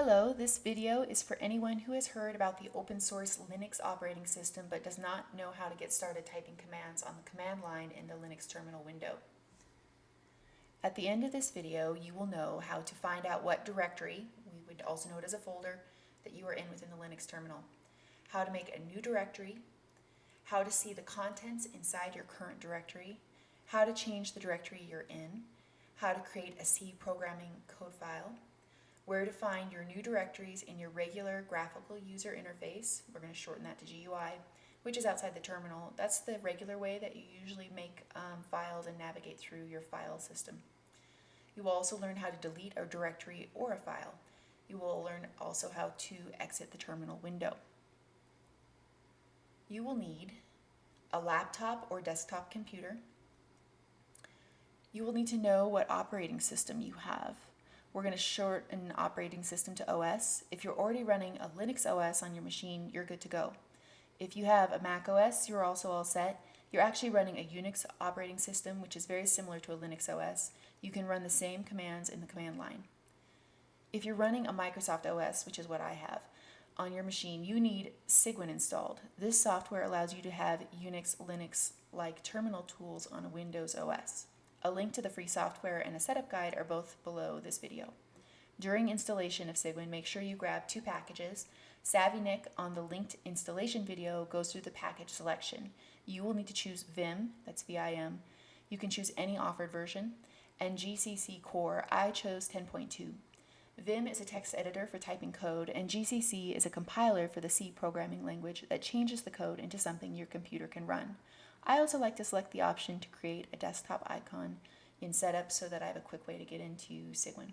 Hello, this video is for anyone who has heard about the open source Linux operating system but does not know how to get started typing commands on the command line in the Linux terminal window. At the end of this video, you will know how to find out what directory, we would also know it as a folder, that you are in within the Linux terminal, how to make a new directory, how to see the contents inside your current directory, how to change the directory you're in, how to create a C programming code file, where to find your new directories in your regular graphical user interface. We're going to shorten that to GUI, which is outside the terminal. That's the regular way that you usually make files and navigate through your file system. You will also learn how to delete a directory or a file. You will learn also how to exit the terminal window. You will need a laptop or desktop computer. You will need to know what operating system you have. We're going to shorten an operating system to OS. If you're already running a Linux OS on your machine, you're good to go. If you have a Mac OS, you're also all set. You're actually running a Unix operating system, which is very similar to a Linux OS. You can run the same commands in the command line. If you're running a Microsoft OS, which is what I have, on your machine, you need Cygwin installed. This software allows you to have Unix, Linux-like terminal tools on a Windows OS. A link to the free software and a setup guide are both below this video. During installation of Cygwin, make sure you grab two packages. SavvyNik on the linked installation video goes through the package selection. You will need to choose Vim, that's V-I-M. You can choose any offered version. And GCC Core, I chose 10.2. Vim is a text editor for typing code, and GCC is a compiler for the C programming language that changes the code into something your computer can run. I also like to select the option to create a desktop icon in setup so that I have a quick way to get into Cygwin.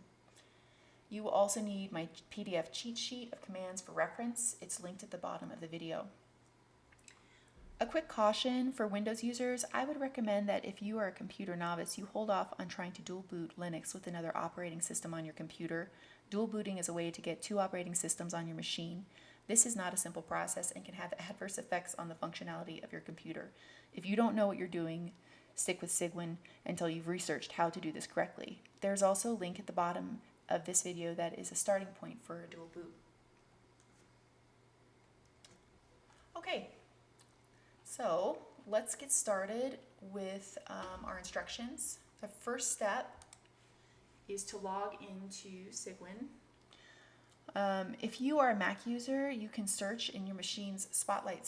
You will also need my PDF cheat sheet of commands for reference. It's linked at the bottom of the video. A quick caution for Windows users, I would recommend that if you are a computer novice, you hold off on trying to dual boot Linux with another operating system on your computer. Dual booting is a way to get two operating systems on your machine. This is not a simple process and can have adverse effects on the functionality of your computer. If you don't know what you're doing, stick with Cygwin until you've researched how to do this correctly. There's also a link at the bottom of this video that is a starting point for a dual boot. Okay, so let's get started with our instructions. The first step is to log into Cygwin. If you are a Mac user, you can search in your machine's Spotlight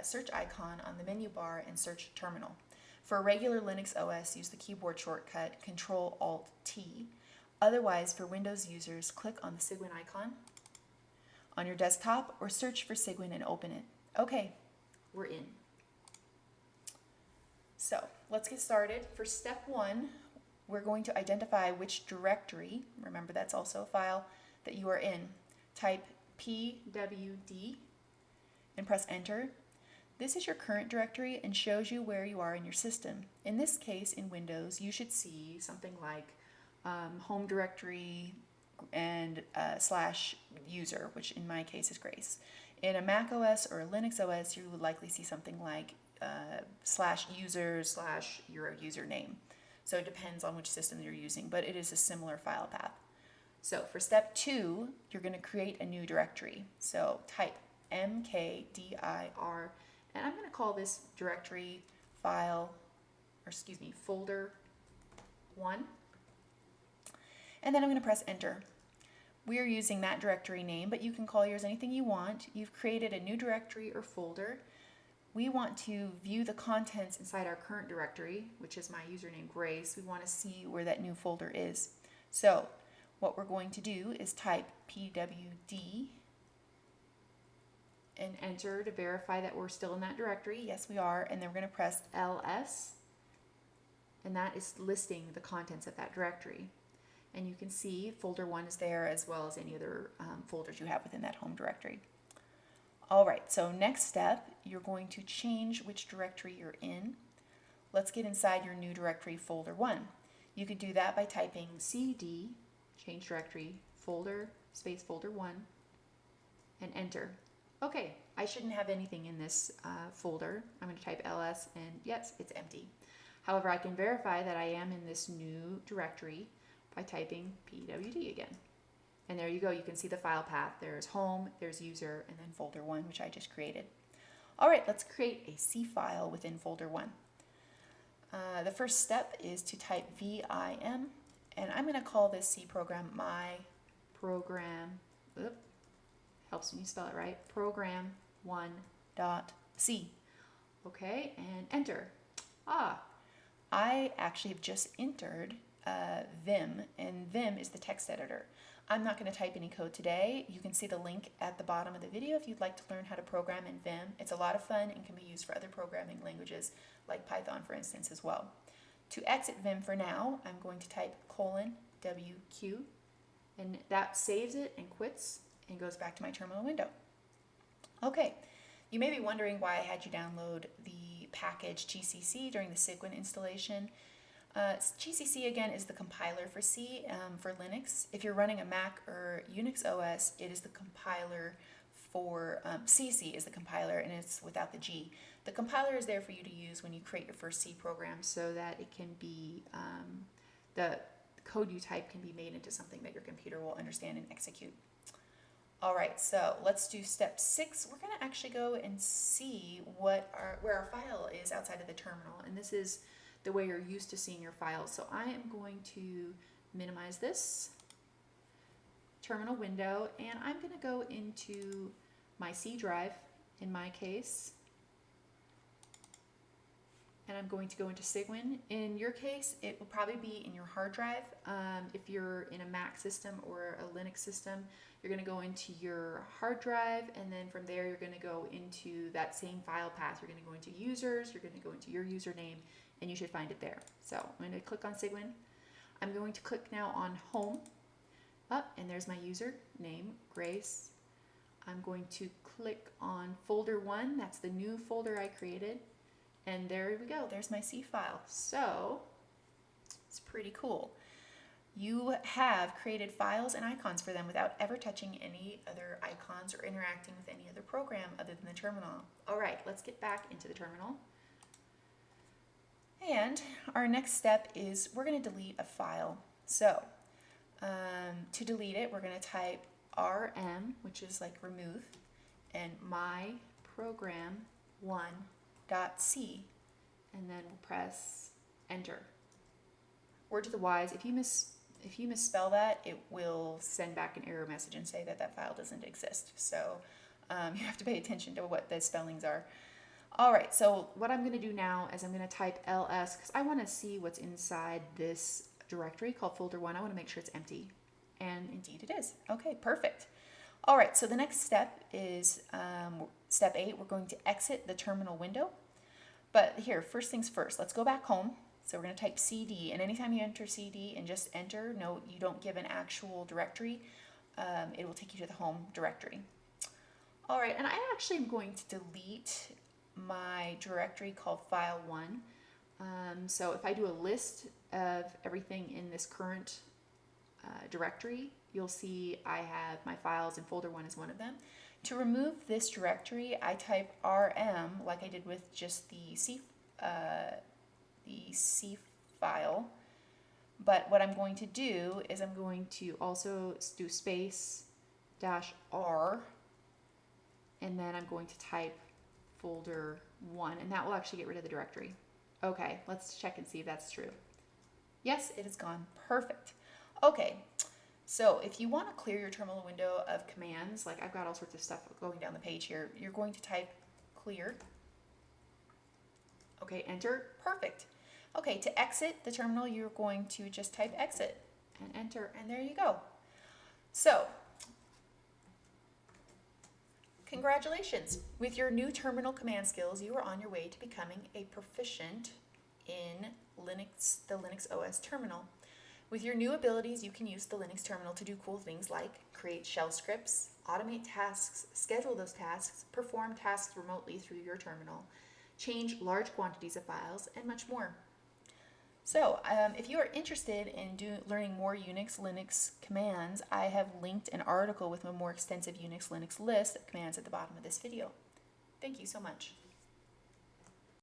search icon on the menu bar and search Terminal. For a regular Linux OS, use the keyboard shortcut Control-Alt-T. Otherwise, for Windows users, click on the Cygwin icon on your desktop or search for Cygwin and open it. Okay, we're in. So let's get started. For step one, we're going to identify which directory, remember that's also a file, that you are in. Type pwd and press enter. This is your current directory and shows you where you are in your system. In this case, in Windows, you should see something like home directory and /user, which in my case is Grace. In a Mac OS or a Linux OS, you would likely see something like /user/ your username. So it depends on which system you're using, but it is a similar file path. So for step two, you're going to create a new directory. So type mkdir, and I'm going to call this directory folder 1. And then I'm going to press enter. We are using that directory name, but you can call yours anything you want. You've created a new directory or folder. We want to view the contents inside our current directory, which is my username Grace. We want to see where that new folder is. So what we're going to do is type pwd and enter to verify that we're still in that directory. Yes, we are. And then we're going to press ls, and that is listing the contents of that directory. And you can see folder 1 is there, as well as any other folders you have within that home directory. All right, so next step, you're going to change which directory you're in. Let's get inside your new directory, folder 1. You could do that by typing cd, change directory, folder, space folder 1, and enter. Okay, I shouldn't have anything in this folder. I'm going to type ls, and yes, it's empty. However, I can verify that I am in this new directory by typing pwd again. And there you go. You can see the file path. There's home, there's user, and then folder 1, which I just created. All right, let's create a C file within folder 1. The first step is to type vim, and I'm going to call this C program my program. Helps when you spell it right. program1.c. Okay, and enter. I actually have just entered Vim, and Vim is the text editor. I'm not going to type any code today. You can see the link at the bottom of the video if you'd like to learn how to program in Vim. It's a lot of fun and can be used for other programming languages like Python, for instance, as well. To exit Vim for now, I'm going to type :WQ, and that saves it and quits and goes back to my terminal window. Okay, you may be wondering why I had you download the package GCC during the Cygwin installation. GCC again is the compiler for C for Linux. If you're running a Mac or Unix OS, it is the compiler for CC is the compiler, and it's without the G. The compiler is there for you to use when you create your first C program, so that it can be the code you type can be made into something that your computer will understand and execute. All right, so let's do step 6. We're going to actually go and see where our file is outside of the terminal, and this is the way you're used to seeing your files. So I am going to minimize this terminal window, and I'm going to go into my C drive in my case, and I'm going to go into Cygwin. In your case, it will probably be in your hard drive. If you're in a Mac system or a Linux system, you're going to go into your hard drive, and then from there you're going to go into that same file path. You're going to go into users, you're going to go into your username, and you should find it there. So I'm going to click on Cygwin. I'm going to click now on home, and there's my user name, Grace. I'm going to click on folder 1. That's the new folder I created. And there we go, there's my C file. So it's pretty cool. You have created files and icons for them without ever touching any other icons or interacting with any other program other than the terminal. All right, let's get back into the terminal. And our next step is we're going to delete a file. So to delete it, we're going to type rm, which is like remove, and my program1.c, and then we'll press enter. Word to the wise, if you misspell that, it will send back an error message and say that that file doesn't exist. So you have to pay attention to what the spellings are. All right, so what I'm going to do now is I'm going to type ls, because I want to see what's inside this directory called folder 1. I want to make sure it's empty. And indeed it is. Okay, perfect. All right, so the next step is step 8. We're going to exit the terminal window. But here, first things first, let's go back home. So we're going to type cd, and anytime you enter cd and just enter, note you don't give an actual directory, it will take you to the home directory. All right, and I actually am going to delete my directory called file1. So if I do a list of everything in this current directory, you'll see I have my files, and folder 1 is one of them. To remove this directory, I type rm like I did with just the C file. But what I'm going to do is I'm going to also do space -r, and then I'm going to type folder 1, and that will actually get rid of the directory. Okay, let's check and see if that's true. Yes, it is gone. Perfect. Okay, so if you want to clear your terminal window of commands, like I've got all sorts of stuff going down the page here, you're going to type clear. Okay, enter. Perfect. Okay, to exit the terminal, you're going to just type exit and enter, and there you go. So, congratulations. With your new terminal command skills, you are on your way to becoming a proficient in the Linux OS terminal. With your new abilities, you can use the Linux terminal to do cool things like create shell scripts, automate tasks, schedule those tasks, perform tasks remotely through your terminal, change large quantities of files, and much more. So, if you are interested in learning more Unix Linux commands, I have linked an article with a more extensive Unix Linux list of commands at the bottom of this video. Thank you so much.